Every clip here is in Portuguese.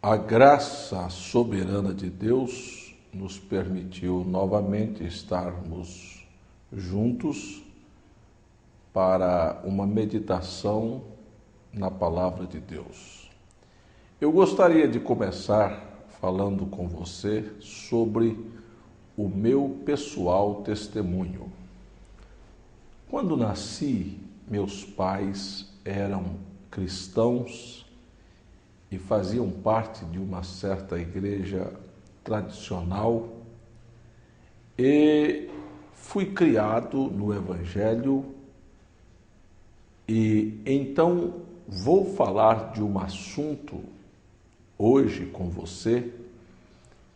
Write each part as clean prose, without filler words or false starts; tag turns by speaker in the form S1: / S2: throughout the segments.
S1: A graça soberana de Deus nos permitiu novamente estarmos juntos para uma meditação na Palavra de Deus. Eu gostaria de começar falando com você sobre o meu pessoal testemunho. Quando nasci, meus pais eram cristãos e faziam parte de uma certa igreja tradicional e fui criado no Evangelho e então vou falar de um assunto hoje com você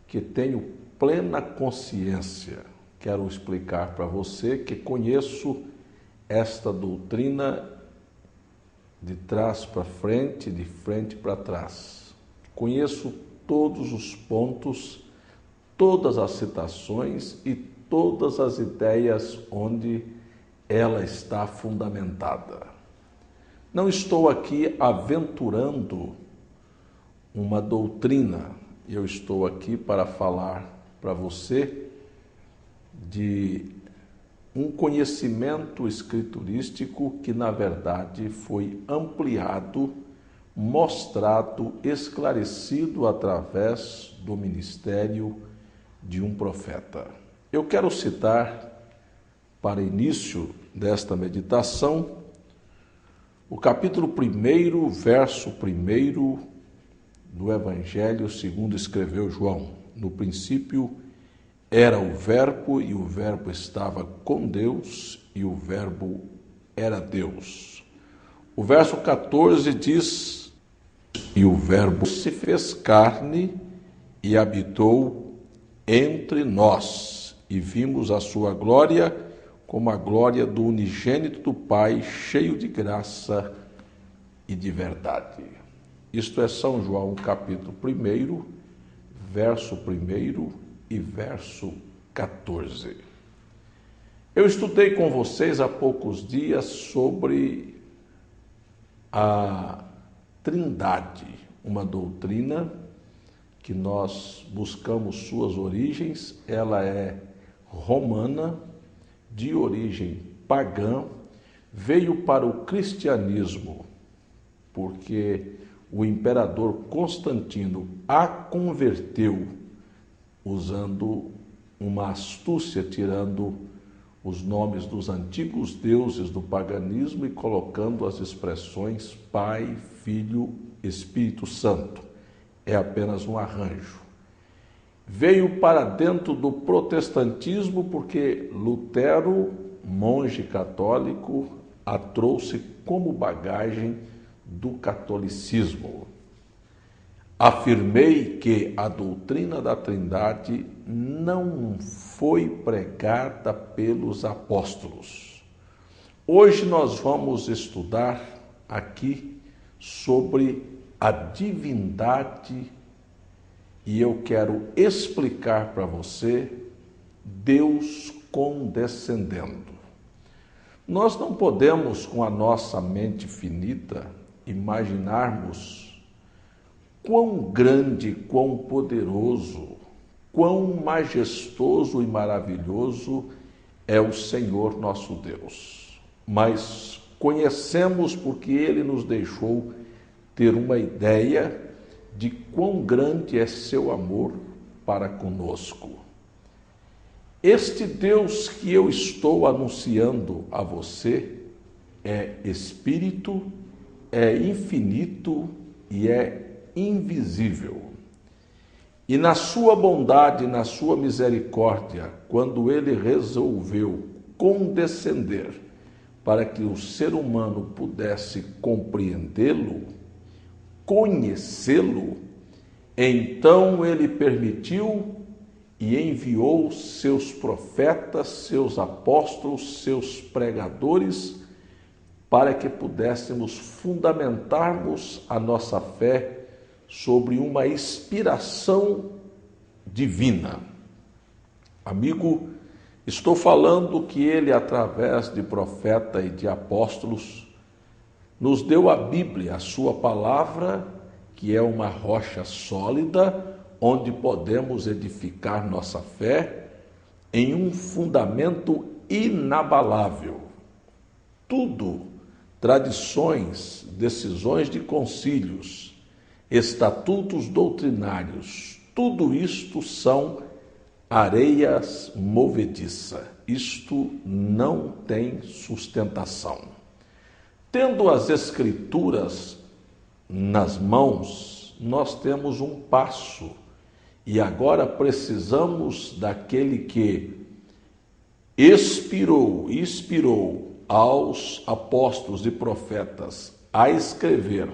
S1: que tenho plena consciência. Quero explicar para você que conheço esta doutrina de trás para frente, de frente para trás. Conheço todos os pontos, todas as citações e todas as ideias onde ela está fundamentada. Não estou aqui aventurando uma doutrina, eu estou aqui para falar para você de um conhecimento escriturístico que, na verdade, foi ampliado, mostrado, esclarecido através do ministério de um profeta. Eu quero citar, para início desta meditação, o capítulo 1, verso 1 do Evangelho segundo escreveu João. No princípio era o Verbo, e o Verbo estava com Deus, e o Verbo era Deus. O verso 14 diz: e o Verbo se fez carne e habitou entre nós, e vimos a sua glória como a glória do unigênito do Pai, cheio de graça e de verdade. Isto é São João, capítulo 1, verso 1 e verso 14. Eu estudei com vocês há poucos dias sobre a Trindade, uma doutrina que nós buscamos suas origens. Ela é romana, de origem pagã, veio para o cristianismo porque o imperador Constantino a converteu usando uma astúcia, tirando os nomes dos antigos deuses do paganismo e colocando as expressões Pai, Filho, Espírito Santo. É apenas um arranjo. Veio para dentro do protestantismo porque Lutero, monge católico, a trouxe como bagagem do catolicismo. Afirmei que a doutrina da Trindade não foi pregada pelos apóstolos. Hoje nós vamos estudar aqui sobre a divindade e eu quero explicar para você Deus condescendendo. Nós não podemos, com a nossa mente finita, imaginarmos quão grande, quão poderoso, quão majestoso e maravilhoso é o Senhor nosso Deus. Mas conhecemos porque Ele nos deixou ter uma ideia de quão grande é seu amor para conosco. Este Deus que eu estou anunciando a você é Espírito, é infinito e é invisível. E na sua bondade, na sua misericórdia, quando ele resolveu condescender para que o ser humano pudesse compreendê-lo, conhecê-lo, então ele permitiu e enviou seus profetas, seus apóstolos, seus pregadores, para que pudéssemos fundamentarmos a nossa fé sobre uma inspiração divina. Amigo, estou falando que ele, através de profeta e de apóstolos, nos deu a Bíblia, a sua palavra, que é uma rocha sólida onde podemos edificar nossa fé em um fundamento inabalável. Tudo, tradições, decisões de concílios, estatutos doutrinários, tudo isto são areias movediças. Isto não tem sustentação. Tendo as Escrituras nas mãos, nós temos um passo. E agora precisamos daquele que inspirou aos apóstolos e profetas a escrever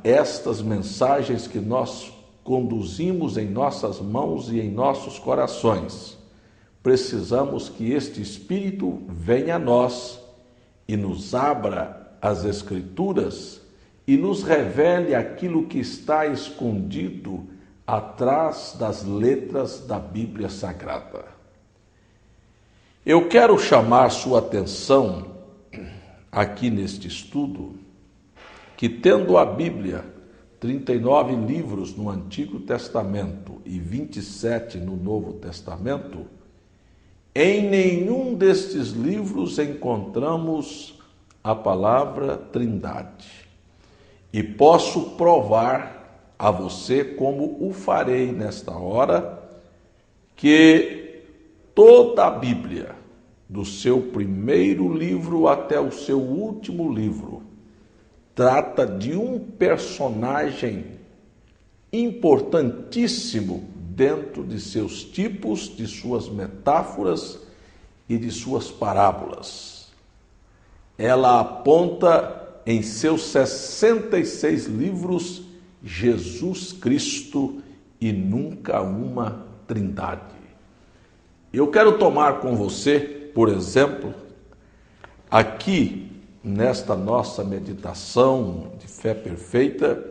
S1: estas mensagens que nós conduzimos em nossas mãos e em nossos corações. Precisamos que este Espírito venha a nós e nos abra as Escrituras e nos revele aquilo que está escondido atrás das letras da Bíblia Sagrada. Eu quero chamar sua atenção aqui neste estudo, que tendo a Bíblia, 39 livros no Antigo Testamento e 27 no Novo Testamento, em nenhum destes livros encontramos a palavra Trindade. E posso provar a você, como o farei nesta hora, que toda a Bíblia, do seu primeiro livro até o seu último livro, trata de um personagem importantíssimo dentro de seus tipos, de suas metáforas e de suas parábolas. Ela aponta em seus 66 livros Jesus Cristo e nunca uma trindade. Eu quero tomar com você, por exemplo, aqui nesta nossa meditação de fé perfeita,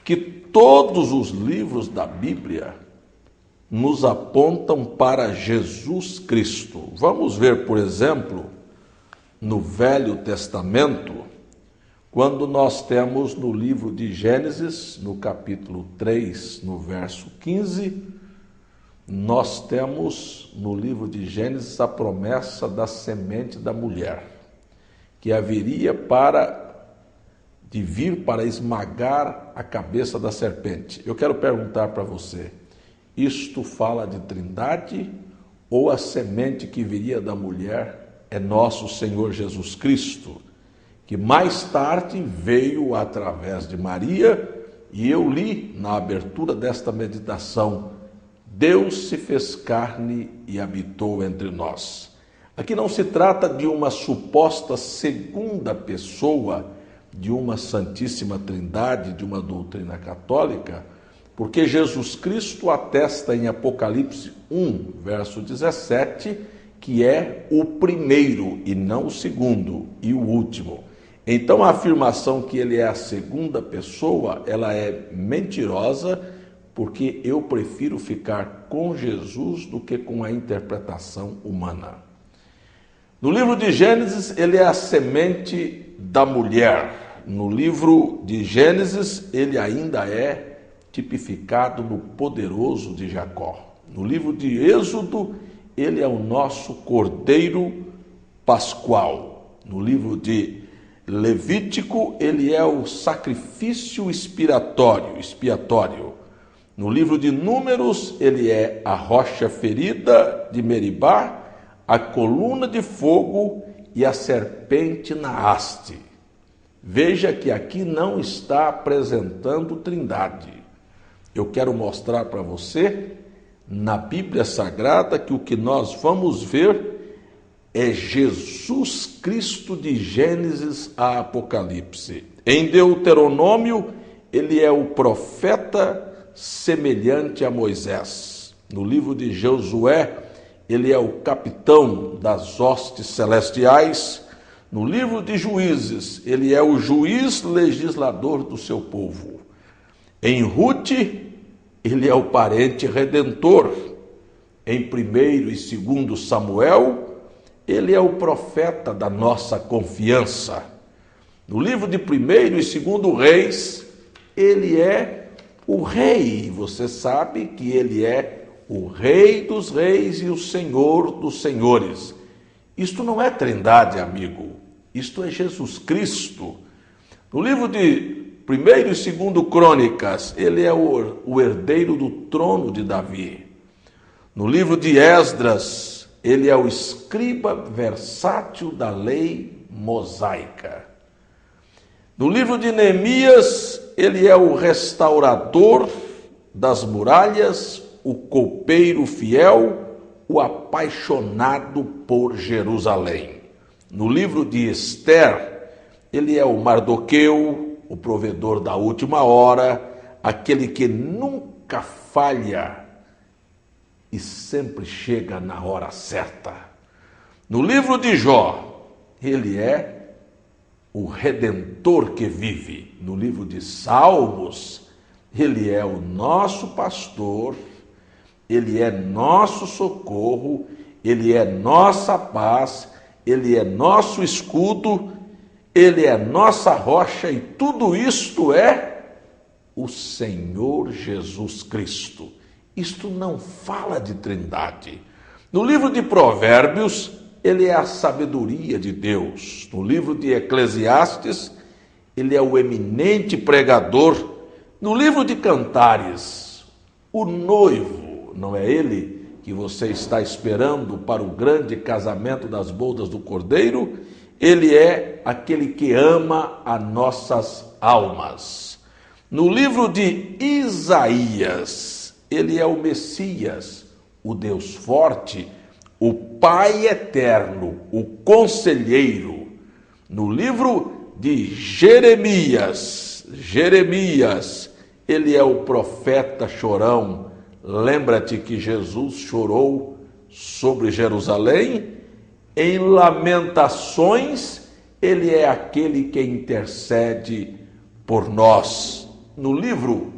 S1: que todos os livros da Bíblia nos apontam para Jesus Cristo. Vamos ver, por exemplo, no Velho Testamento, quando nós temos no livro de Gênesis, no capítulo 3, no verso 15, nós temos no livro de Gênesis a promessa da semente da mulher, que haveria de vir para esmagar a cabeça da serpente. Eu quero perguntar para você, isto fala de trindade ou a semente que viria da mulher é nosso Senhor Jesus Cristo, que mais tarde veio através de Maria, e eu li na abertura desta meditação, Deus se fez carne e habitou entre nós. Aqui não se trata de uma suposta segunda pessoa de uma Santíssima Trindade, de uma doutrina católica, porque Jesus Cristo atesta em Apocalipse 1, verso 17, que é o primeiro e não o segundo e o último. Então a afirmação que ele é a segunda pessoa, ela é mentirosa, porque eu prefiro ficar com Jesus do que com a interpretação humana. No livro de Gênesis, ele é a semente da mulher. No livro de Gênesis, ele ainda é tipificado no poderoso de Jacó. No livro de Êxodo, ele é o nosso Cordeiro Pascual. No livro de Levítico, ele é o sacrifício expiatório. No livro de Números, ele é a rocha ferida de Meribá, a coluna de fogo e a serpente na haste. Veja que aqui não está apresentando trindade. Eu quero mostrar para você, na Bíblia Sagrada, que o que nós vamos ver é Jesus Cristo de Gênesis a Apocalipse. Em Deuteronômio, ele é o profeta semelhante a Moisés. No livro de Josué, ele é o capitão das hostes celestiais. No livro de Juízes, ele é o juiz legislador do seu povo. Em Rute, ele é o parente redentor. Em 1º e 2º Samuel, ele é o profeta da nossa confiança. No livro de 1º e 2º Reis, ele é o rei. Você sabe que ele é o Rei dos Reis e o Senhor dos Senhores. Isto não é trindade, amigo. Isto é Jesus Cristo. No livro de 1º e 2º Crônicas, ele é o herdeiro do trono de Davi. No livro de Esdras, ele é o escriba versátil da lei mosaica. No livro de Neemias, ele é o restaurador das muralhas, o copeiro fiel, o apaixonado por Jerusalém. No livro de Esther, ele é o Mardoqueu, o provedor da última hora, aquele que nunca falha e sempre chega na hora certa. No livro de Jó, ele é o Redentor que vive. No livro de Salmos, ele é o nosso pastor, ele é nosso socorro, ele é nossa paz, ele é nosso escudo, ele é nossa rocha, e tudo isto é o Senhor Jesus Cristo. Isto não fala de trindade. No livro de Provérbios, ele é a sabedoria de Deus. No livro de Eclesiastes, ele é o eminente pregador. No livro de Cantares, o noivo, não é ele que você está esperando para o grande casamento das bodas do Cordeiro? Ele é aquele que ama as nossas almas. No livro de Isaías, ele é o Messias, o Deus forte, o Pai eterno, o conselheiro. No livro de Jeremias, ele é o profeta chorão. Lembra-te que Jesus chorou sobre Jerusalém? Em Lamentações, ele é aquele que intercede por nós. No livro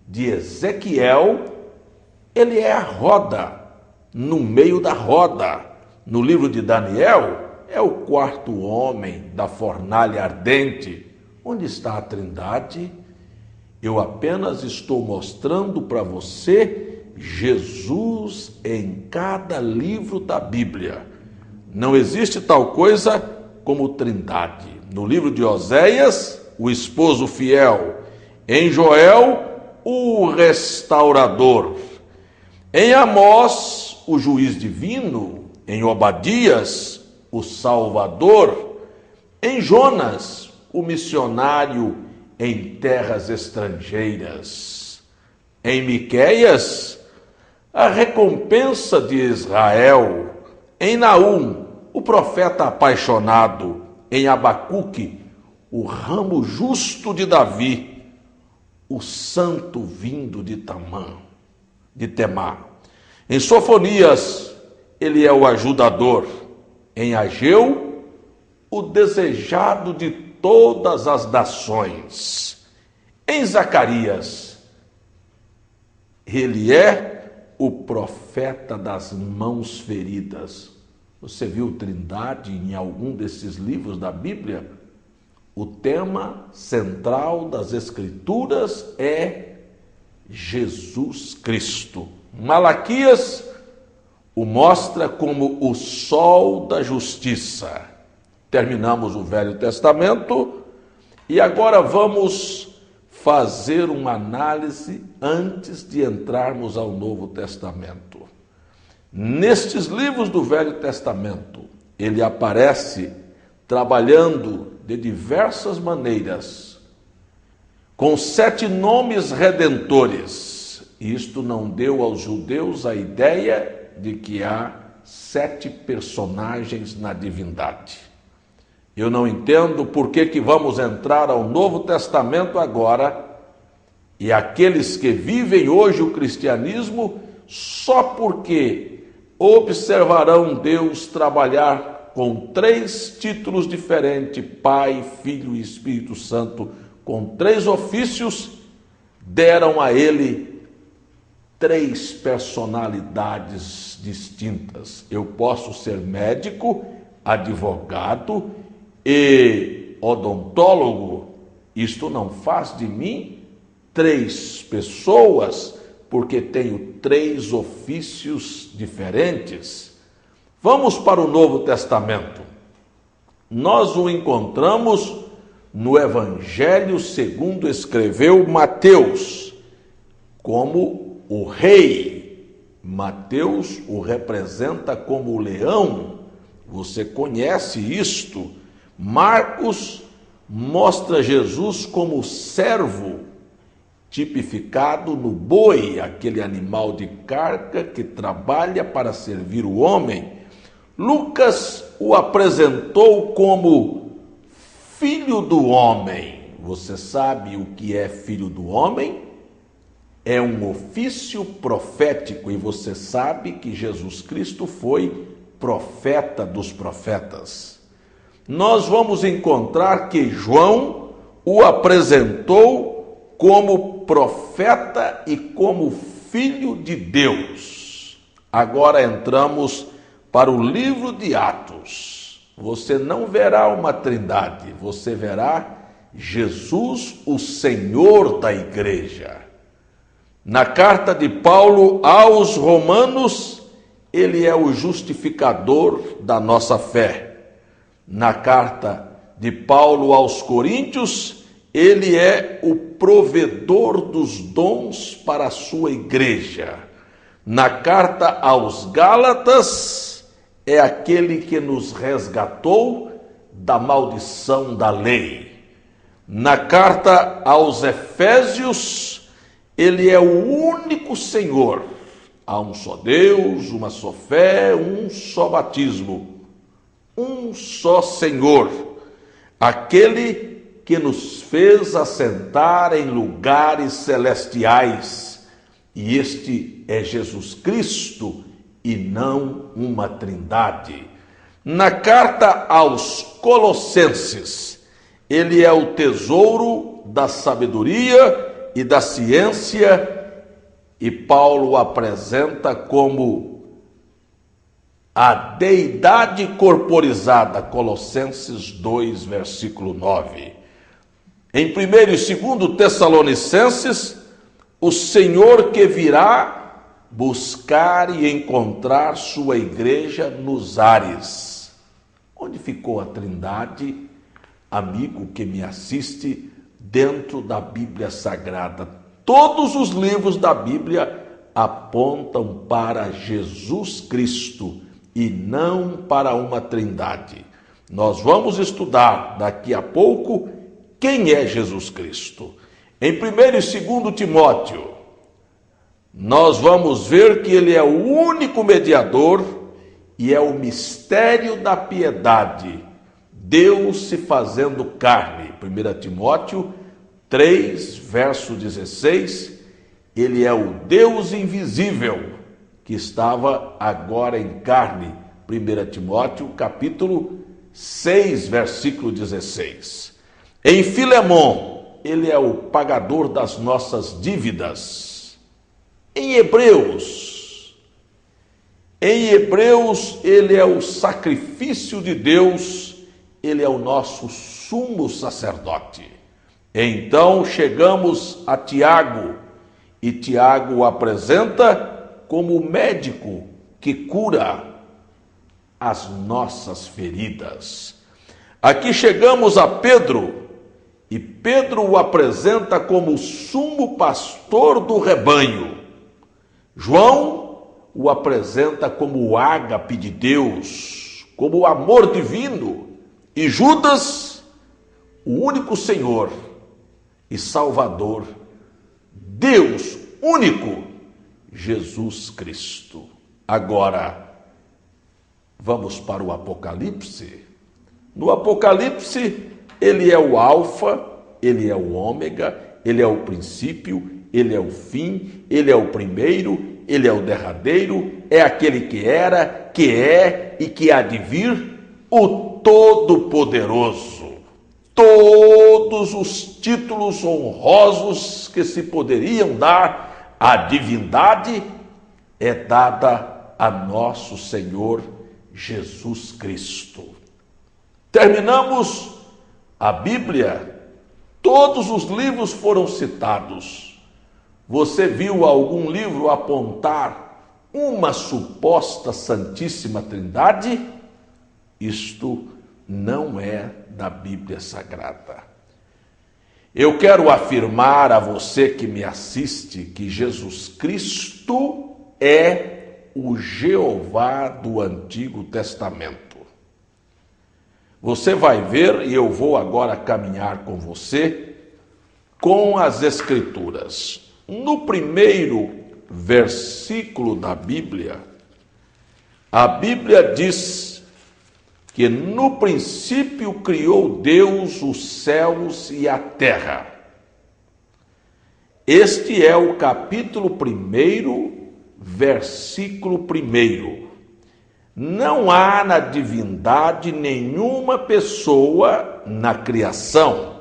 S1: de Ezequiel, ele é a roda, no meio da roda. No livro de Daniel, é o quarto homem da fornalha ardente. Onde está a Trindade? Eu apenas estou mostrando para você Jesus em cada livro da Bíblia. Não existe tal coisa como Trindade. No livro de Oséias, o esposo fiel. Em Joel, o restaurador. Em Amós, o juiz divino. Em Obadias, o salvador. Em Jonas, o missionário em terras estrangeiras. Em Miqueias, a recompensa de Israel. Em Naum, o profeta apaixonado. Em Abacuque, o ramo justo de Davi, o santo vindo de Temá. Em Sofonias, ele é o ajudador. Em Ageu, o desejado de todas as nações. Em Zacarias, ele é o profeta das mãos feridas. Você viu Trindade em algum desses livros da Bíblia? O tema central das Escrituras é Jesus Cristo. Malaquias o mostra como o sol da justiça. Terminamos o Velho Testamento e agora vamos fazer uma análise antes de entrarmos ao Novo Testamento. Nestes livros do Velho Testamento, ele aparece trabalhando de diversas maneiras, com 7 nomes redentores. Isto não deu aos judeus a ideia de que há 7 personagens na divindade. Eu não entendo por que vamos entrar ao Novo Testamento agora, e aqueles que vivem hoje o cristianismo só porque observarão Deus trabalhar com 3 títulos diferentes, Pai, Filho e Espírito Santo, com 3 ofícios, deram a ele 3 personalidades distintas. Eu posso ser médico, advogado e odontólogo, isto não faz de mim 3 pessoas, porque tenho 3 ofícios diferentes. Vamos para o Novo Testamento. Nós o encontramos no Evangelho segundo escreveu Mateus, como o rei. Mateus o representa como o leão. Você conhece isto. Marcos mostra Jesus como servo, tipificado no boi, aquele animal de carga que trabalha para servir o homem. Lucas o apresentou como filho do homem. Você sabe o que é filho do homem? É um ofício profético, e você sabe que Jesus Cristo foi profeta dos profetas. Nós vamos encontrar que João o apresentou como profeta e como filho de Deus. Agora entramos para o livro de Atos. Você não verá uma trindade, você verá Jesus, o Senhor da igreja. Na carta de Paulo aos Romanos, ele é o justificador da nossa fé. Na carta de Paulo aos Coríntios, ele é o provedor dos dons para a sua igreja. Na carta aos Gálatas, é aquele que nos resgatou da maldição da lei. Na carta aos Efésios, ele é o único Senhor. Há um só Deus, uma só fé, um só batismo, um só Senhor, aquele que nos fez assentar em lugares celestiais. E este é Jesus Cristo, e não uma trindade. Na carta aos Colossenses, ele é o tesouro da sabedoria e da ciência, e Paulo o apresenta como a deidade corporizada, Colossenses 2, versículo 9. Em 1º e 2º Tessalonicenses, o Senhor que virá buscar e encontrar sua igreja nos ares. Onde ficou a trindade, amigo que me assiste, dentro da Bíblia Sagrada? Todos os livros da Bíblia apontam para Jesus Cristo e não para uma trindade. Nós vamos estudar daqui a pouco quem é Jesus Cristo. Em 1º e 2º Timóteo, nós vamos ver que ele é o único mediador e é o mistério da piedade, Deus se fazendo carne. 1 Timóteo 3, verso 16, ele é o Deus invisível que estava agora em carne. 1 Timóteo capítulo 6, versículo 16. Em Filemon, ele é o pagador das nossas dívidas. Em Hebreus, ele é o sacrifício de Deus, ele é o nosso sumo sacerdote. Então chegamos a Tiago, e Tiago o apresenta como o médico que cura as nossas feridas. Aqui chegamos a Pedro, e Pedro o apresenta como o sumo pastor do rebanho. João o apresenta como o ágape de Deus, como o amor divino, e Judas, o único Senhor e Salvador, Deus único, Jesus Cristo. Agora, vamos para o Apocalipse. No Apocalipse, ele é o Alfa, ele é o Ômega, ele é o princípio, ele é o fim, ele é o primeiro, ele é o derradeiro, é aquele que era, que é e que há de vir, o Todo-Poderoso. Todos os títulos honrosos que se poderiam dar à divindade é dada a nosso Senhor Jesus Cristo. Terminamos A Bíblia, todos os livros foram citados. Você viu algum livro apontar uma suposta Santíssima Trindade? Isto não é da Bíblia Sagrada. Eu quero afirmar a você que me assiste que Jesus Cristo é o Jeová do Antigo Testamento. Você vai ver, e eu vou agora caminhar com você, com as Escrituras. No primeiro versículo da Bíblia, a Bíblia diz que no princípio criou Deus os céus e a terra. Este é o capítulo 1, versículo 1. Não há na divindade nenhuma pessoa na criação.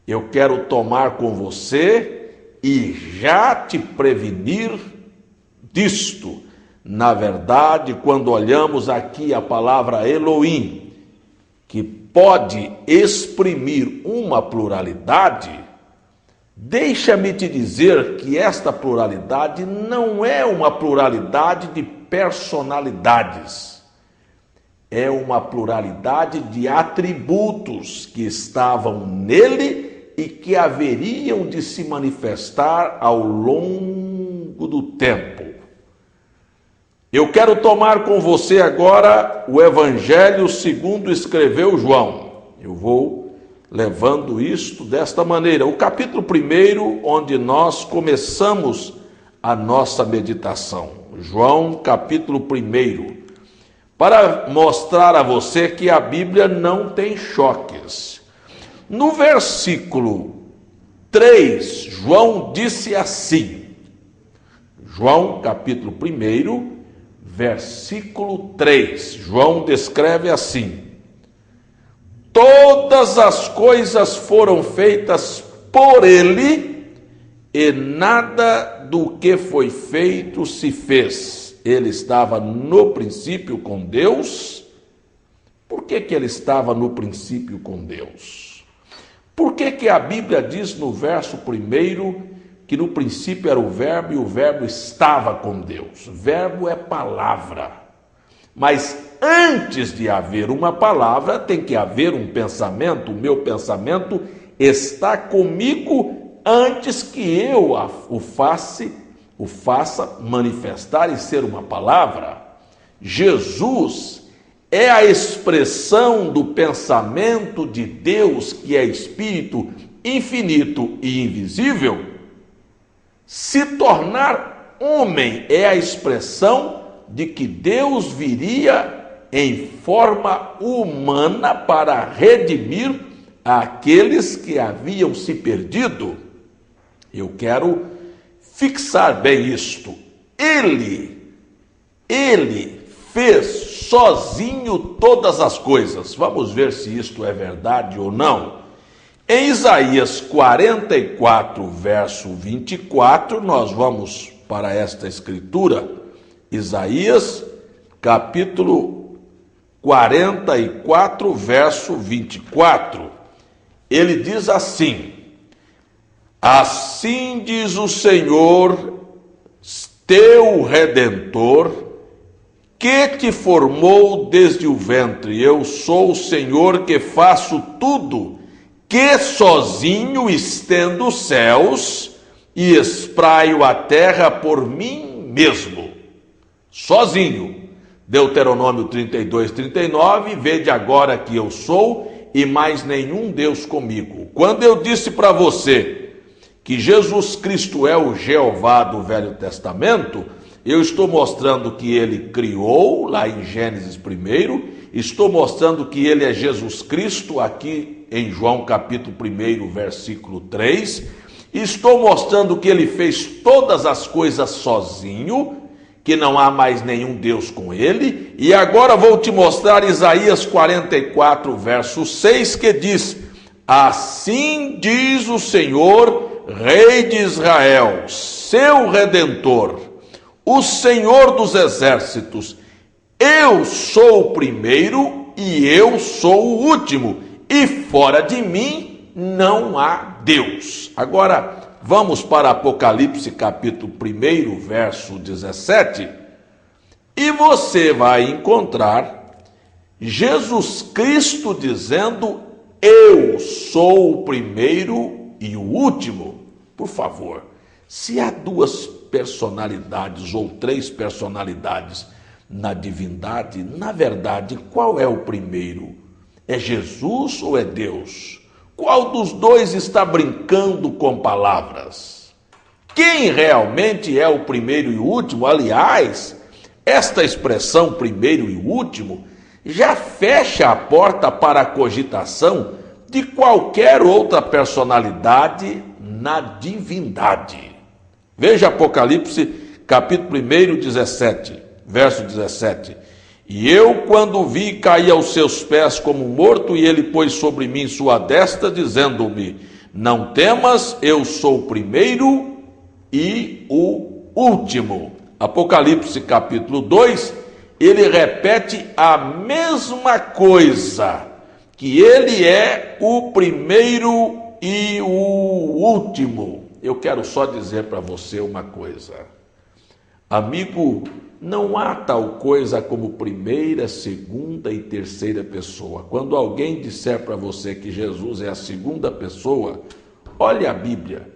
S1: Eu quero tomar com você e já te prevenir disto. Na verdade, quando olhamos aqui a palavra Elohim, que pode exprimir uma pluralidade, deixa-me te dizer que esta pluralidade não é uma pluralidade de personalidades, é uma pluralidade de atributos que estavam nele e que haveriam de se manifestar ao longo do tempo. Eu quero tomar com você agora o Evangelho segundo escreveu João. Eu vou levando isto desta maneira. O capítulo 1, onde nós começamos a nossa meditação. João, capítulo 1. Para mostrar a você que a Bíblia não tem choques. No versículo 3, João disse assim. João, capítulo 1, versículo 3, João descreve assim: todas as coisas foram feitas por ele, e nada do que foi feito se fez. Ele estava no princípio com Deus. Por que ele estava no princípio com Deus? Por que a Bíblia diz no verso 1 que no princípio era o verbo e o verbo estava com Deus? Verbo é palavra. Mas antes de haver uma palavra, tem que haver um pensamento. O meu pensamento está comigo antes que eu o faça manifestar e ser uma palavra. Jesus é a expressão do pensamento de Deus, que é espírito infinito e invisível. Se tornar homem é a expressão de que Deus viria em forma humana para redimir aqueles que haviam se perdido. Eu quero fixar bem isto. Ele fez sozinho todas as coisas. Vamos ver se isto é verdade ou não. Em Isaías 44, verso 24, nós vamos para esta escritura. Isaías, capítulo 44, verso 24. Ele diz assim: assim diz o Senhor, teu Redentor, que te formou desde o ventre. Eu sou o Senhor que faço tudo, que sozinho estendo os céus e espraio a terra por mim mesmo. Sozinho. Deuteronômio 32, 39, vede agora que eu sou e mais nenhum Deus comigo. Quando eu disse para você que Jesus Cristo é o Jeová do Velho Testamento, eu estou mostrando que ele criou, lá em Gênesis 1, estou mostrando que ele é Jesus Cristo, aqui em João capítulo 1, versículo 3, estou mostrando que ele fez todas as coisas sozinho, que não há mais nenhum Deus com ele, e agora vou te mostrar Isaías 44, verso 6, que diz: assim diz o Senhor, Rei de Israel, seu Redentor, o Senhor dos exércitos: eu sou o primeiro e eu sou o último, e fora de mim não há Deus. Agora, vamos para Apocalipse capítulo 1, verso 17, e você vai encontrar Jesus Cristo dizendo: eu sou o primeiro e o último. Por favor, se há duas personalidades ou três personalidades na divindade, na verdade, qual é o primeiro? É Jesus ou é Deus? Qual dos dois está brincando com palavras? Quem realmente é o primeiro e o último? Aliás, esta expressão primeiro e último já fecha a porta para a cogitação de qualquer outra personalidade na divindade. Veja Apocalipse, capítulo 1, 17, verso 17. E eu, quando vi, caí aos seus pés como morto, e ele pôs sobre mim sua destra, dizendo-me: não temas, eu sou o primeiro e o último. Apocalipse, capítulo 2, ele repete a mesma coisa, que ele é o primeiro e o último. Eu quero só dizer para você uma coisa. Amigo, não há tal coisa como primeira, segunda e terceira pessoa. Quando alguém disser para você que Jesus é a segunda pessoa, olhe a Bíblia.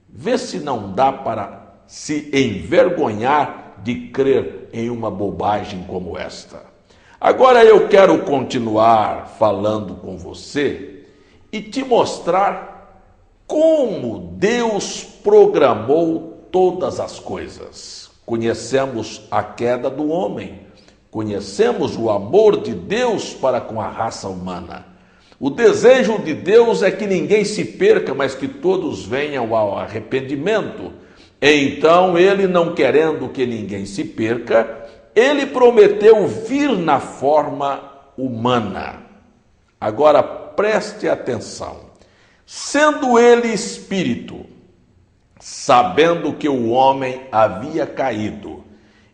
S1: Vê se não dá para se envergonhar de crer em uma bobagem como esta. Agora eu quero continuar falando com você e te mostrar como Deus programou todas as coisas. Conhecemos a queda do homem, conhecemos o amor de Deus para com a raça humana. O desejo de Deus é que ninguém se perca, mas que todos venham ao arrependimento. Então, ele, não querendo que ninguém se perca, ele prometeu vir na forma humana. Agora, preste atenção. Sendo ele espírito, sabendo que o homem havia caído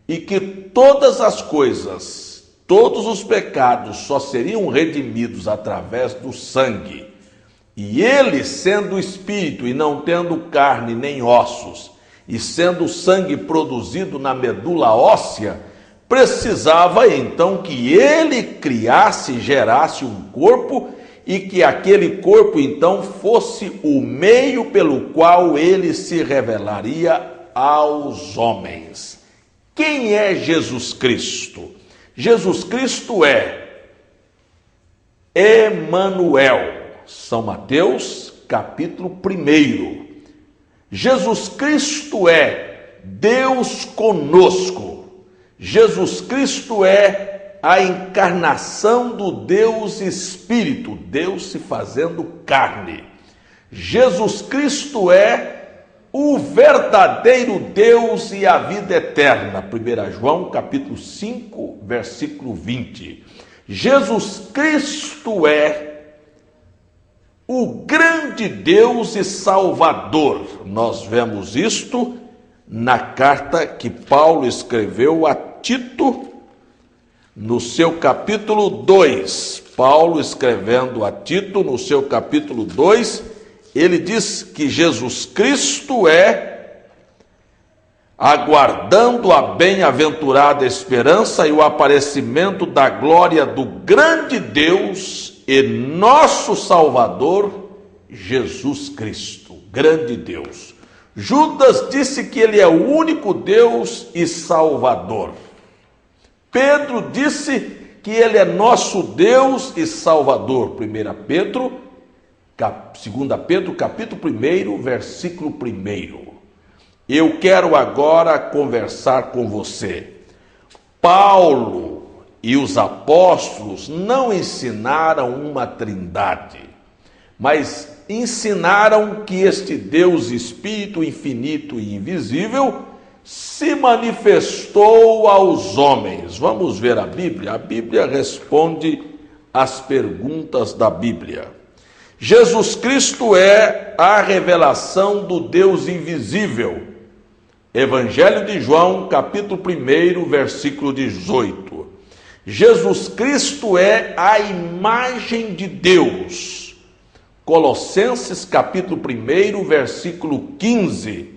S1: e que todas as coisas, todos os pecados só seriam redimidos através do sangue, e ele, sendo espírito e não tendo carne nem ossos, e sendo sangue produzido na medula óssea, precisava então que ele criasse e gerasse um corpo, e que aquele corpo então fosse o meio pelo qual ele se revelaria aos homens. Quem é Jesus Cristo? Jesus Cristo é Emanuel. São Mateus, capítulo 1. Jesus Cristo é Deus conosco. Jesus Cristo é a encarnação do Deus Espírito, Deus se fazendo carne. Jesus Cristo é o verdadeiro Deus e a vida eterna. 1 João, capítulo 5, versículo 20. Jesus Cristo é o grande Deus e Salvador. Nós vemos isto na carta que Paulo escreveu a Tito, no seu capítulo 2. Paulo, escrevendo a Tito, no seu capítulo 2, ele diz que Jesus Cristo é, aguardando a bem-aventurada esperança e o aparecimento da glória do grande Deus e nosso Salvador, Jesus Cristo, grande Deus. Judas disse que ele é o único Deus e Salvador. Pedro disse que ele é nosso Deus e Salvador. 2 Pedro, capítulo 1, versículo 1. Eu quero agora conversar com você. Paulo e os apóstolos não ensinaram uma trindade, mas ensinaram que este Deus Espírito infinito e invisível se manifestou aos homens. Vamos ver a Bíblia? A Bíblia responde às perguntas da Bíblia. Jesus Cristo é a revelação do Deus invisível. Evangelho de João, capítulo 1, versículo 18. Jesus Cristo é a imagem de Deus. Colossenses capítulo 1, versículo 15.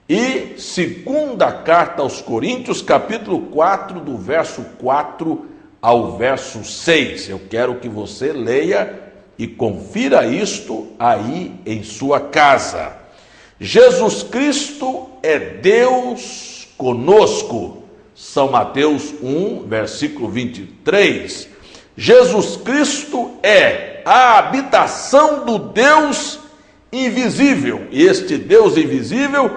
S1: E segunda carta aos Coríntios, capítulo 4, do verso 4 ao verso 6. Eu quero que você leia e confira isto aí em sua casa. Jesus Cristo é Deus conosco. São Mateus 1, versículo 23. Jesus Cristo é a habitação do Deus invisível. E este Deus invisível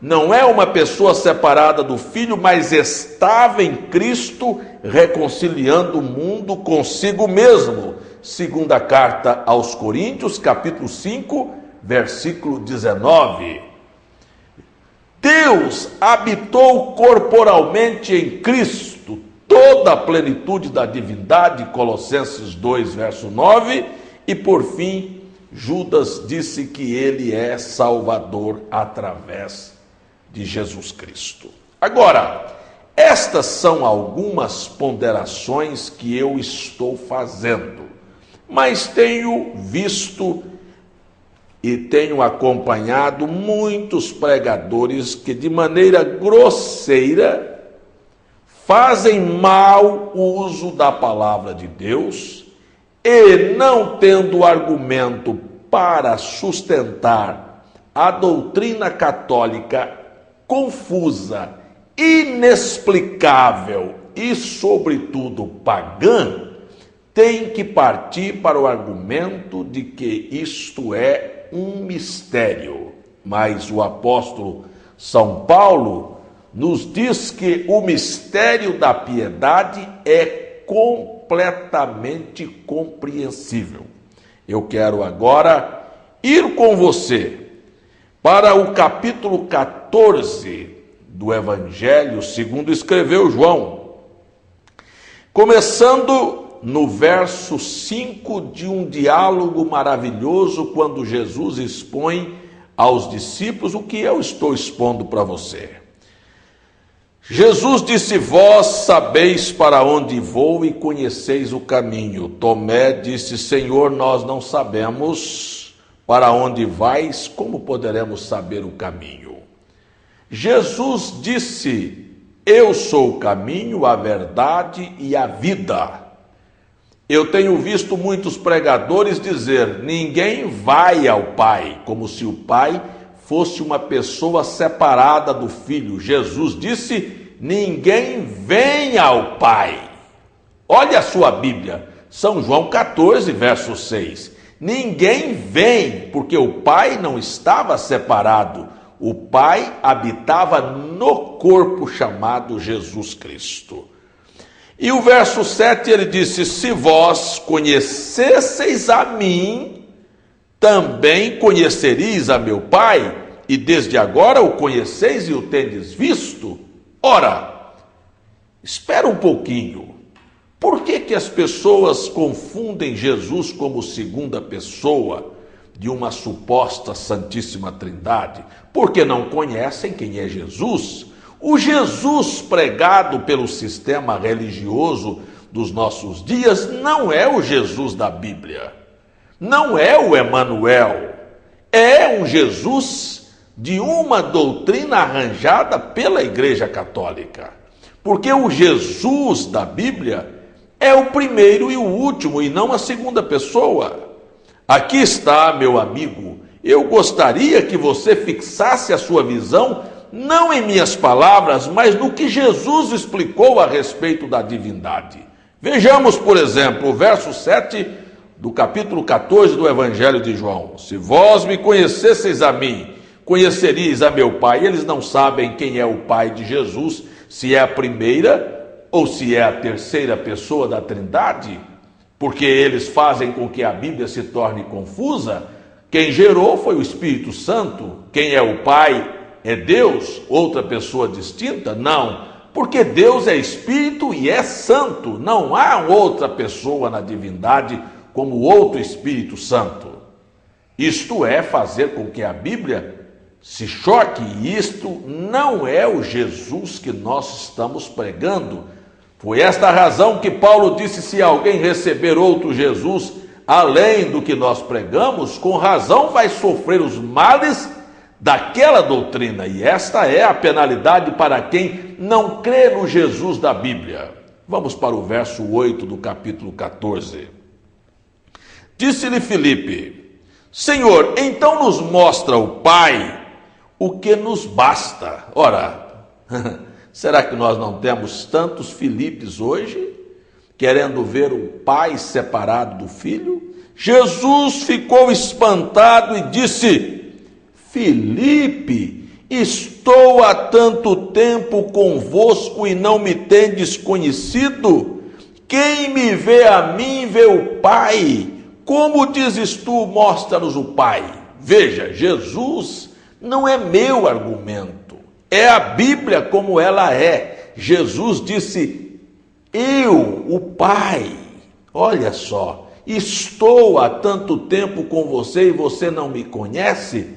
S1: não é uma pessoa separada do Filho, mas estava em Cristo, reconciliando o mundo consigo mesmo. Segunda carta aos Coríntios, capítulo 5, versículo 19. Deus habitou corporalmente em Cristo toda a plenitude da divindade, Colossenses 2, verso 9, e por fim, Judas disse que ele é Salvador através de Jesus Cristo. Agora, estas são algumas ponderações que eu estou fazendo, mas tenho visto e tenho acompanhado muitos pregadores que de maneira grosseira fazem mau uso da palavra de Deus e, não tendo argumento para sustentar a doutrina católica confusa, inexplicável e, sobretudo, pagã, tem que partir para o argumento de que isto é um mistério. Mas o apóstolo São Paulo nos diz que o mistério da piedade é completamente compreensível. Eu quero agora ir com você para o capítulo 14 do Evangelho segundo escreveu João, começando no verso 5 de um diálogo maravilhoso, quando Jesus expõe aos discípulos o que eu estou expondo para você. Jesus disse: vós sabeis para onde vou e conheceis o caminho. Tomé disse: Senhor, nós não sabemos para onde vais, como poderemos saber o caminho? Jesus disse: eu sou o caminho, a verdade e a vida. Eu tenho visto muitos pregadores dizer: ninguém vai ao Pai, como se o Pai fosse uma pessoa separada do Filho. Jesus disse: ninguém vem ao Pai. Olha a sua Bíblia, São João 14, verso 6. Ninguém vem, porque o Pai não estava separado. O Pai habitava no corpo chamado Jesus Cristo. E o verso 7 ele disse: se vós conhecesseis a mim, também conhecereis a meu Pai, e desde agora o conheceis e o tendes visto. Ora, espera um pouquinho. Por que as pessoas confundem Jesus como segunda pessoa de uma suposta Santíssima Trindade? Porque não conhecem quem é Jesus. O Jesus pregado pelo sistema religioso dos nossos dias não é o Jesus da Bíblia, não é o Emanuel, é um Jesus de uma doutrina arranjada pela Igreja Católica, porque o Jesus da Bíblia é o primeiro e o último, e não a segunda pessoa. Aqui está, meu amigo, eu gostaria que você fixasse a sua visão não em minhas palavras, mas no que Jesus explicou a respeito da divindade. Vejamos, por exemplo, o verso 7 do capítulo 14 do Evangelho de João. Se vós me conhecesseis a mim, conheceríeis a meu Pai. Eles não sabem quem é o Pai de Jesus, se é a primeira ou se é a terceira pessoa da Trindade, porque eles fazem com que a Bíblia se torne confusa. Quem gerou foi o Espírito Santo. Quem é o Pai é Deus, outra pessoa distinta? Não, porque Deus é Espírito e é Santo. Não há outra pessoa na divindade como outro Espírito Santo. Isto é fazer com que a Bíblia se choque, e isto não é o Jesus que nós estamos pregando. Foi esta a razão que Paulo disse: se alguém receber outro Jesus, além do que nós pregamos, com razão vai sofrer os males daquela doutrina. E esta é a penalidade para quem não crê no Jesus da Bíblia. Vamos para o verso 8 do capítulo 14. Disse-lhe Filipe: Senhor, então nos mostra o Pai, o que nos basta. Ora, será que nós não temos tantos Filipes hoje, querendo ver o Pai separado do Filho? Jesus ficou espantado e disse: Filipe, estou há tanto tempo convosco e não me tendes conhecido? Quem me vê a mim, vê o Pai. Como dizes tu, mostra-nos o Pai? Veja, Jesus não é meu argumento, é a Bíblia como ela é. Jesus disse: eu, o Pai. Olha só, estou há tanto tempo com você e você não me conhece?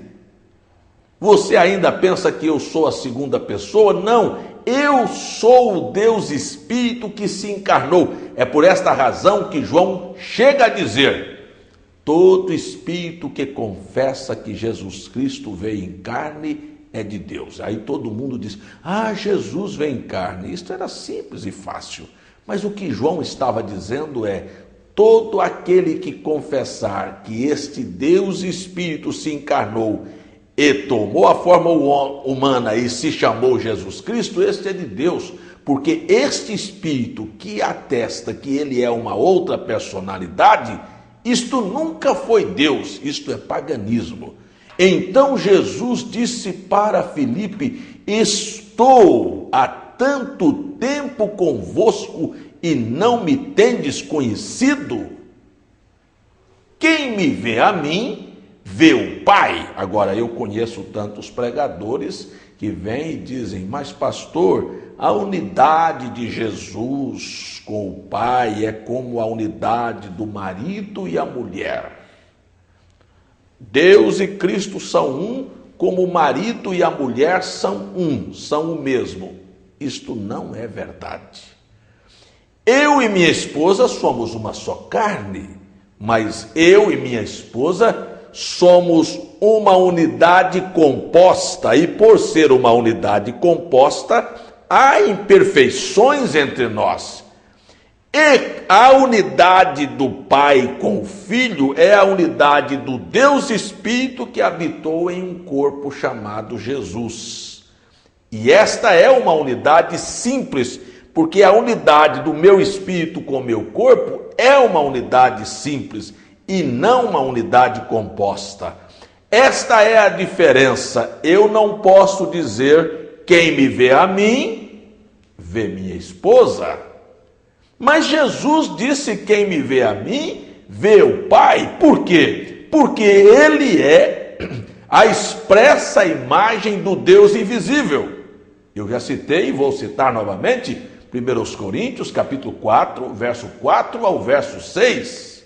S1: Você ainda pensa que eu sou a segunda pessoa? Não, eu sou o Deus Espírito que se encarnou. É por esta razão que João chega a dizer: todo espírito que confessa que Jesus Cristo veio em carne é de Deus. Aí todo mundo diz: ah, Jesus veio em carne. Isso era simples e fácil. Mas o que João estava dizendo é: todo aquele que confessar que este Deus Espírito se encarnou e tomou a forma humana e se chamou Jesus Cristo, este é de Deus. Porque este Espírito que atesta que ele é uma outra personalidade, isto nunca foi Deus, isto é paganismo. Então Jesus disse para Filipe: estou há tanto tempo convosco e não me tendes conhecido? Quem me vê a mim, vê o Pai. Agora, eu conheço tantos pregadores que vêm e dizem: mas pastor, a unidade de Jesus com o Pai é como a unidade do marido e a mulher. Deus e Cristo são um, como o marido e a mulher são um, são o mesmo. Isto não é verdade. Eu e minha esposa somos uma só carne, mas eu e minha esposa somos uma unidade composta, e por ser uma unidade composta, há imperfeições entre nós. E a unidade do Pai com o Filho é a unidade do Deus Espírito que habitou em um corpo chamado Jesus. E esta é uma unidade simples, porque a unidade do meu espírito com o meu corpo é uma unidade simples e não uma unidade composta. Esta é a diferença. Eu não posso dizer: quem me vê a mim, vê minha esposa. Mas Jesus disse: quem me vê a mim, vê o Pai. Por quê? Porque ele é a expressa imagem do Deus invisível. Eu já citei e vou citar novamente 1 Coríntios, capítulo 4, verso 4 ao verso 6.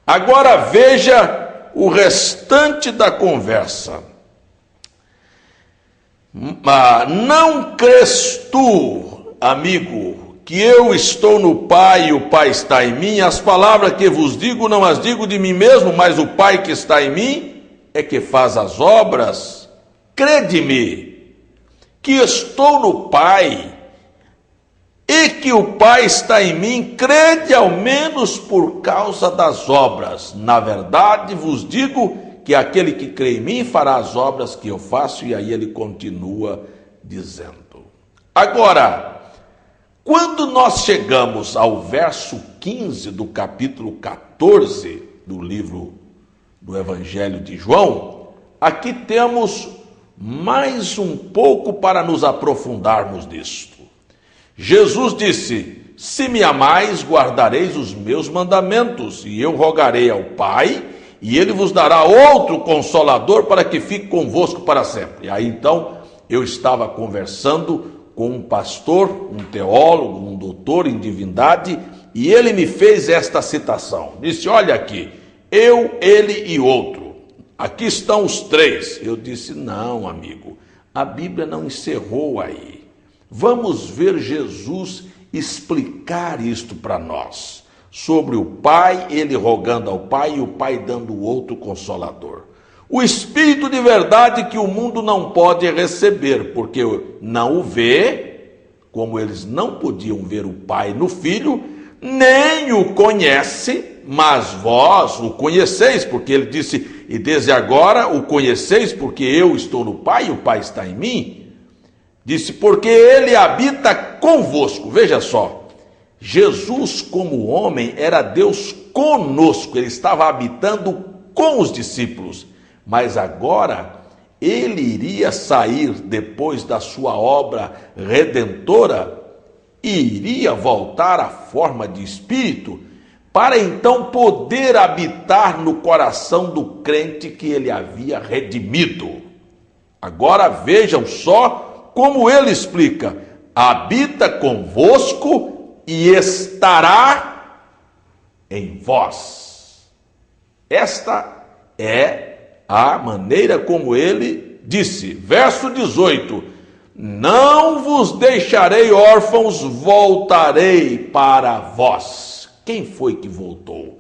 S1: Agora veja o restante da conversa. Não crês tu, amigo, que eu estou no Pai e o Pai está em mim? As palavras que vos digo, não as digo de mim mesmo, mas o Pai que está em mim é que faz as obras. Crede-me, que estou no Pai e que o Pai está em mim, crede ao menos por causa das obras. Na verdade vos digo que aquele que crê em mim fará as obras que eu faço. E aí ele continua dizendo. Agora, quando nós chegamos ao verso 15 do capítulo 14 do livro do Evangelho de João, aqui temos mais um pouco para nos aprofundarmos nisto. Jesus disse: se me amais, guardareis os meus mandamentos, e eu rogarei ao Pai, e ele vos dará outro consolador para que fique convosco para sempre. E aí então eu estava conversando com um pastor, um teólogo, um doutor em divindade, e ele me fez esta citação. Disse: olha aqui, eu, ele e outro. Aqui estão os três. Eu disse: não, amigo, a Bíblia não encerrou aí. Vamos ver Jesus explicar isto para nós. Sobre o Pai, ele rogando ao Pai e o Pai dando outro Consolador. O Espírito de verdade que o mundo não pode receber, porque não o vê, como eles não podiam ver o Pai no Filho, nem o conhece, mas vós o conheceis, porque ele disse, e desde agora o conheceis, porque eu estou no Pai e o Pai está em mim. Disse, porque ele habita convosco. Veja só, Jesus como homem era Deus conosco, ele estava habitando com os discípulos, mas agora ele iria sair depois da sua obra redentora e iria voltar à forma de espírito, para então poder habitar no coração do crente que ele havia redimido. Agora vejam só como ele explica: habita convosco e estará em vós. Esta é a maneira como ele disse. Verso 18: não vos deixarei órfãos, voltarei para vós. Quem foi que voltou?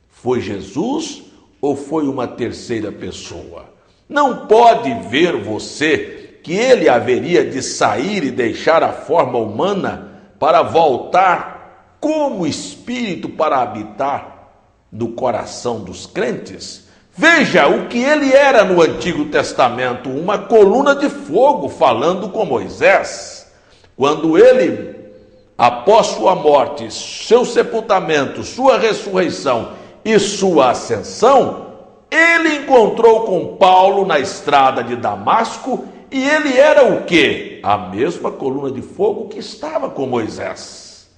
S1: Foi Jesus ou foi uma terceira pessoa? Não pode ver você que ele haveria de sair e deixar a forma humana para voltar como espírito para habitar no coração dos crentes? Veja o que ele era no Antigo Testamento, uma coluna de fogo falando com Moisés. Quando ele, após sua morte, seu sepultamento, sua ressurreição e sua ascensão, ele encontrou com Paulo na estrada de Damasco e ele era o quê? A mesma coluna de fogo que estava com Moisés.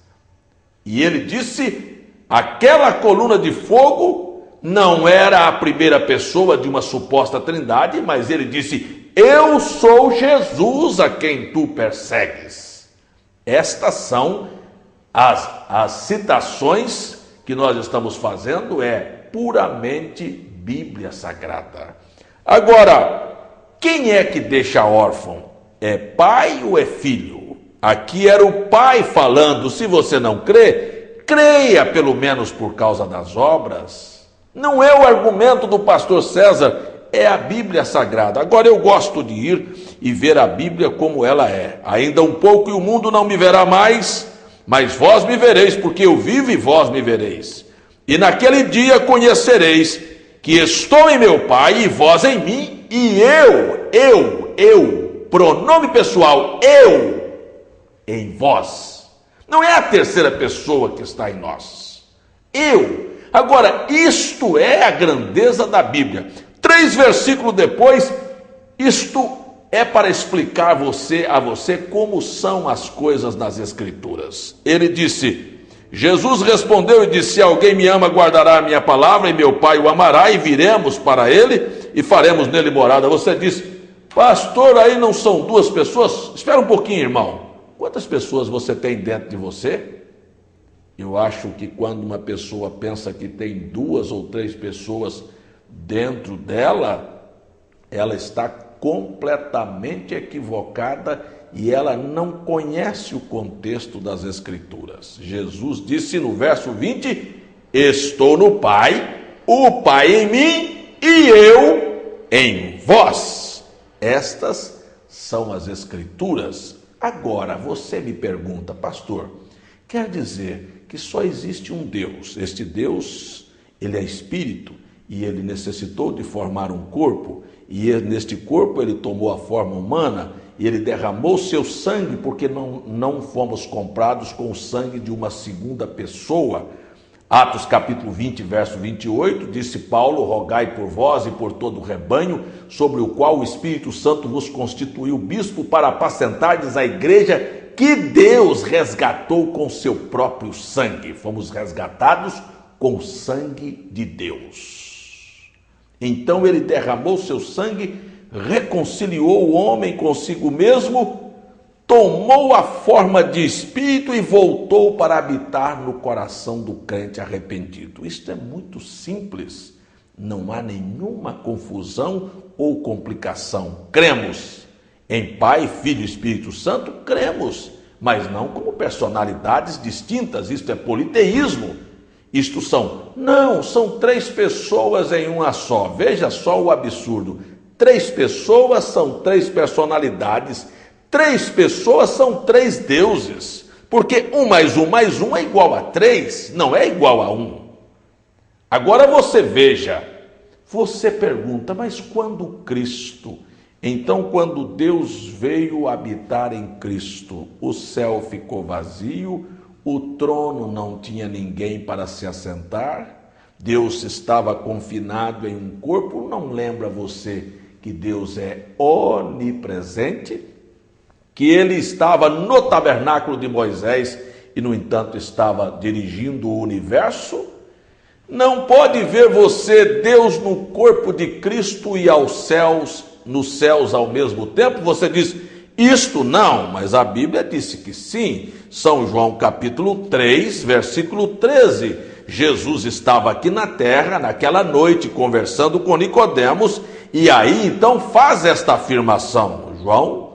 S1: E ele disse, aquela coluna de fogo não era a primeira pessoa de uma suposta trindade, mas ele disse, eu sou Jesus a quem tu persegues. Estas são as citações que nós estamos fazendo, é puramente Bíblia Sagrada. Agora, quem é que deixa órfão? É pai ou é filho? Aqui era o pai falando, se você não crê, creia pelo menos por causa das obras. Não é o argumento do pastor César, é a Bíblia Sagrada. Agora eu gosto de ir e ver a Bíblia como ela é. Ainda um pouco e o mundo não me verá mais, mas vós me vereis, porque eu vivo e vós me vereis. E naquele dia conhecereis que estou em meu Pai e vós em mim, e eu, pronome pessoal, eu em vós. Não é a terceira pessoa que está em nós. Eu. Agora, isto é a grandeza da Bíblia. 3 versículos depois, isto é para explicar a você como são as coisas nas Escrituras. Ele disse, Jesus respondeu e disse, se alguém me ama, guardará a minha palavra, e meu Pai o amará, e viremos para ele, e faremos nele morada. Você diz, pastor, aí não são 2 pessoas? Espera um pouquinho, irmão. Quantas pessoas você tem dentro de você? Eu acho que quando uma pessoa pensa que tem 2 ou 3 pessoas dentro dela, ela está completamente equivocada e ela não conhece o contexto das Escrituras. Jesus disse no verso 20, estou no Pai, o Pai em mim e eu em vós. Estas são as Escrituras. Agora, você me pergunta, pastor, quer dizer que só existe um Deus. Este Deus, ele é espírito e ele necessitou de formar um corpo e neste corpo ele tomou a forma humana e ele derramou seu sangue porque não fomos comprados com o sangue de uma segunda pessoa. Atos capítulo 20, verso 28, disse Paulo, rogai por vós e por todo o rebanho, sobre o qual o Espírito Santo vos constituiu bispo para apacentardes a igreja que Deus resgatou com seu próprio sangue. Fomos resgatados com o sangue de Deus. Então ele derramou seu sangue, reconciliou o homem consigo mesmo, tomou a forma de espírito e voltou para habitar no coração do crente arrependido. Isto é muito simples, não há nenhuma confusão ou complicação. Cremos em Pai, Filho e Espírito Santo? Cremos, mas não como personalidades distintas. Isto é politeísmo. Isto são 3 pessoas em uma só. Veja só o absurdo. 3 pessoas são 3 personalidades. 3 pessoas são 3 deuses. Porque 1 mais 1 mais 1 é igual a 3, não é igual a 1. Agora você veja, você pergunta, mas quando Cristo? Então, quando Deus veio habitar em Cristo, o céu ficou vazio, o trono não tinha ninguém para se assentar, Deus estava confinado em um corpo. Não lembra você que Deus é onipresente? Que ele estava no tabernáculo de Moisés e, no entanto, estava dirigindo o universo? Não pode ver você Deus no corpo de Cristo e nos céus ao mesmo tempo? Você diz, isto não, mas a Bíblia disse que sim. São João capítulo 3, versículo 13. Jesus estava aqui na terra naquela noite conversando com Nicodemos e aí então faz esta afirmação. João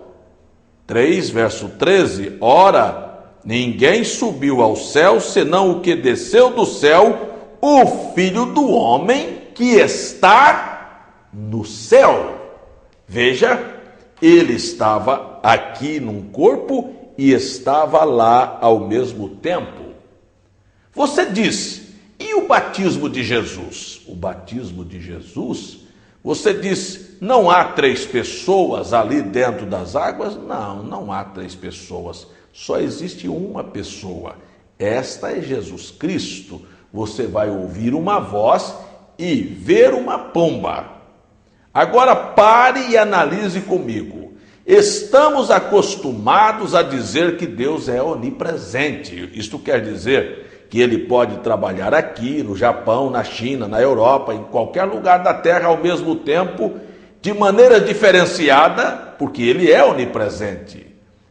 S1: 3, verso 13. Ora, ninguém subiu ao céu senão o que desceu do céu, o Filho do Homem que está no céu. Veja, ele estava aqui num corpo e estava lá ao mesmo tempo. Você diz, e o batismo de Jesus? O batismo de Jesus, você diz, não há 3 pessoas ali dentro das águas? Não, não há 3 pessoas. Só existe uma pessoa. Esta é Jesus Cristo. Você vai ouvir uma voz e ver uma pomba. Agora pare e analise comigo. Estamos acostumados a dizer que Deus é onipresente. Isto quer dizer que ele pode trabalhar aqui, no Japão, na China, na Europa, em qualquer lugar da Terra ao mesmo tempo, de maneira diferenciada, porque ele é onipresente.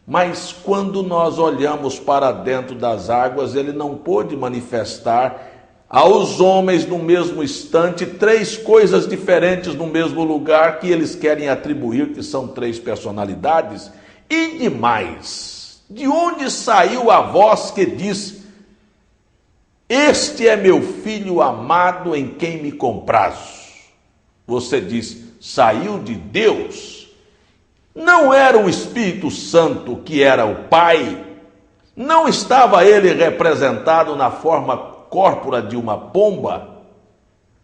S1: Mas quando nós olhamos para dentro das águas, ele não pôde manifestar aos homens no mesmo instante 3 coisas diferentes no mesmo lugar que eles querem atribuir que são 3 personalidades. E demais, de onde saiu a voz que diz, este é meu filho amado em quem me comprazo? Você diz, saiu de Deus. Não era o Espírito Santo que era o Pai? Não estava ele representado na forma córpora de uma pomba?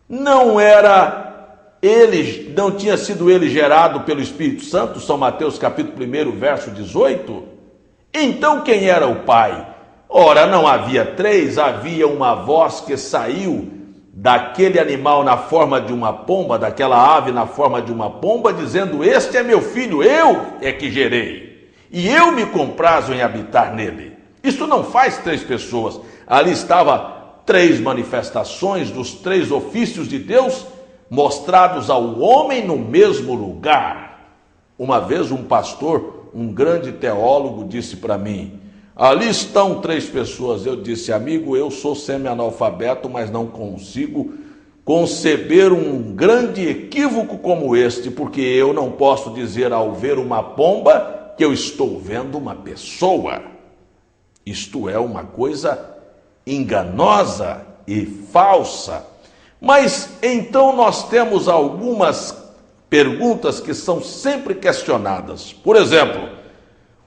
S1: Não tinha sido ele gerado pelo Espírito Santo? São Mateus capítulo 1, verso 18. Então quem era o Pai? Ora, não havia 3, havia uma voz que saiu daquele animal na forma de uma pomba, daquela ave na forma de uma pomba, dizendo, este é meu filho, eu é que gerei, e eu me comprazo em habitar nele. Isto não faz 3 pessoas. Ali estava 3 manifestações dos 3 ofícios de Deus mostrados ao homem no mesmo lugar. Uma vez um pastor, um grande teólogo, disse para mim, ali estão 3 pessoas. Eu disse, amigo, eu sou semi-analfabeto, mas não consigo conceber um grande equívoco como este, porque eu não posso dizer ao ver uma pomba que eu estou vendo uma pessoa. Isto é uma coisa enganosa e falsa. Mas então nós temos algumas perguntas que são sempre questionadas. Por exemplo,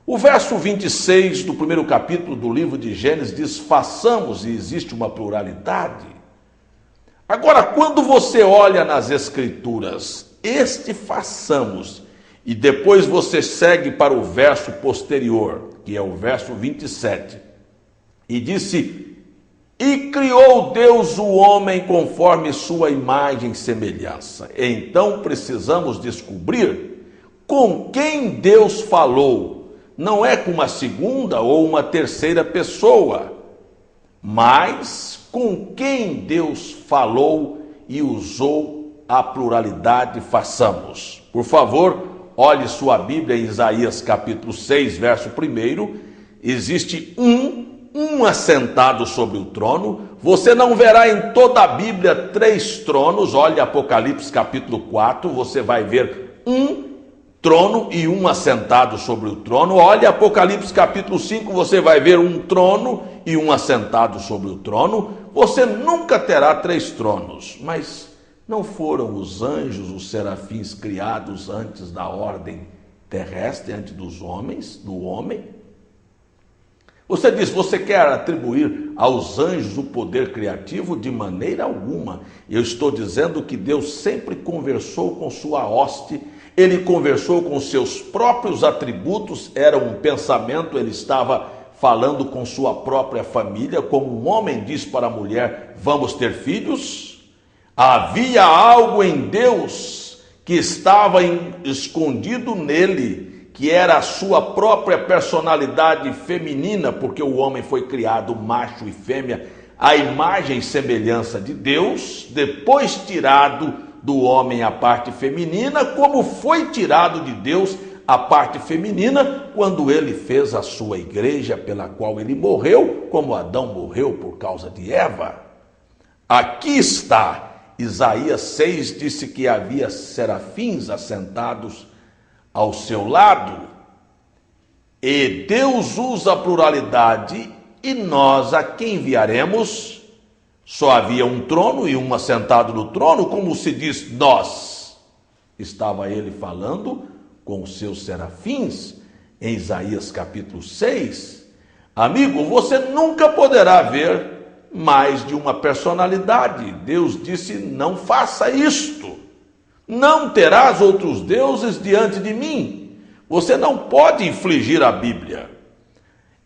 S1: o verso 26 do 1º capítulo do livro de Gênesis diz, façamos, e existe uma pluralidade. Agora, quando você olha nas Escrituras, este façamos, e depois você segue para o verso posterior, que é o verso 27, e disse, e criou Deus o homem conforme sua imagem e semelhança. Então precisamos descobrir com quem Deus falou. Não é com uma segunda ou uma terceira pessoa, mas com quem Deus falou e usou a pluralidade façamos. Por favor, olhe sua Bíblia em Isaías capítulo 6, verso 1. Existe um assentado sobre o trono. Você não verá em toda a Bíblia 3 tronos. Olhe Apocalipse capítulo 4, você vai ver um trono e um assentado sobre o trono. Olha Apocalipse capítulo 5, você vai ver um trono e um assentado sobre o trono. Você nunca terá 3 tronos, mas não foram os anjos, os serafins criados antes da ordem terrestre, antes dos homens, do homem? Você diz, você quer atribuir aos anjos o poder criativo? De maneira alguma. Eu estou dizendo que Deus sempre conversou com sua hoste, ele conversou com seus próprios atributos, era um pensamento, ele estava falando com sua própria família, como um homem diz para a mulher, vamos ter filhos? Havia algo em Deus que estava escondido nele, que era a sua própria personalidade feminina, porque o homem foi criado macho e fêmea, à imagem e semelhança de Deus, depois tirado do homem a parte feminina, como foi tirado de Deus a parte feminina, quando ele fez a sua igreja, pela qual ele morreu, como Adão morreu por causa de Eva. Aqui está, Isaías 6 disse que havia serafins assentados ao seu lado, e Deus usa a pluralidade, e nós a quem enviaremos? Só havia um trono e um assentado no trono, como se diz nós. Estava ele falando com os seus serafins, em Isaías capítulo 6. Amigo, você nunca poderá ver mais de uma personalidade. Deus disse, não faça isto. Não terás outros deuses diante de mim. Você não pode infligir a Bíblia.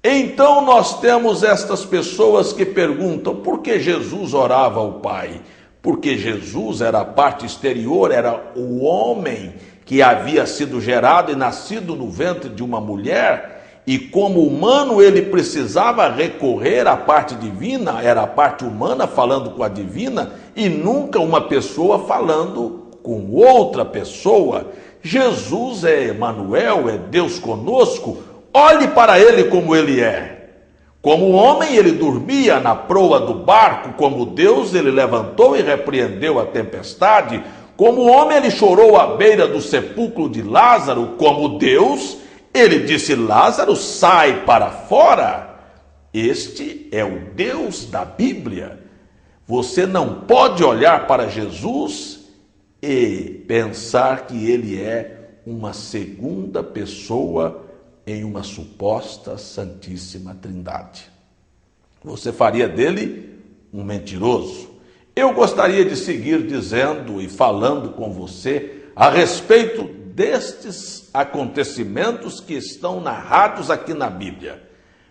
S1: Então nós temos estas pessoas que perguntam por que Jesus orava ao Pai? Porque Jesus era a parte exterior, era o homem que havia sido gerado e nascido no ventre de uma mulher, e como humano ele precisava recorrer à parte divina, era a parte humana falando com a divina, e nunca uma pessoa falando com outra pessoa. Jesus é Emanuel, é Deus conosco. Olhe para ele como ele é. Como homem ele dormia na proa do barco, como Deus ele levantou e repreendeu a tempestade. Como homem ele chorou à beira do sepulcro de Lázaro, como Deus ele disse, Lázaro, sai para fora. Este é o Deus da Bíblia. Você não pode olhar para Jesus e pensar que ele é uma segunda pessoa em uma suposta Santíssima Trindade. Você faria dele um mentiroso. Eu gostaria de seguir dizendo e falando com você a respeito destes acontecimentos que estão narrados aqui na Bíblia.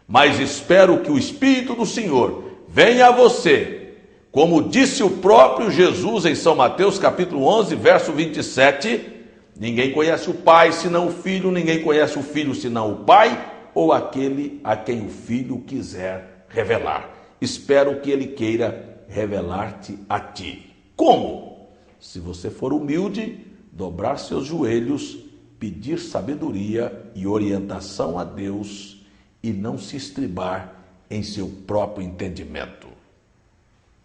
S1: Mas espero que o Espírito do Senhor venha a você, como disse o próprio Jesus em São Mateus capítulo 11, verso 27, ninguém conhece o Pai senão o Filho, ninguém conhece o Filho senão o Pai, ou aquele a quem o Filho quiser revelar. Espero que ele queira revelar-te a ti. Como? Se você for humilde, dobrar seus joelhos, pedir sabedoria e orientação a Deus e não se estribar em seu próprio entendimento.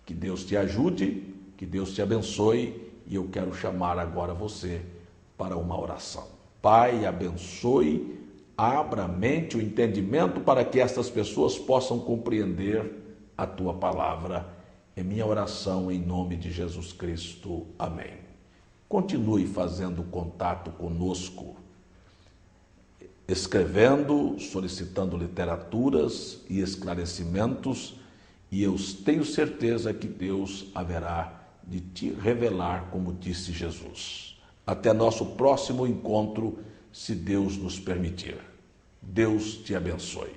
S1: Que Deus te ajude, que Deus te abençoe, e eu quero chamar agora você para uma oração. Pai, abençoe, abra a mente, o entendimento para que estas pessoas possam compreender a tua palavra. É minha oração em nome de Jesus Cristo. Amém. Continue fazendo contato conosco, escrevendo, solicitando literaturas e esclarecimentos, e eu tenho certeza que Deus haverá de te revelar, como disse Jesus. Até nosso próximo encontro, se Deus nos permitir. Deus te abençoe.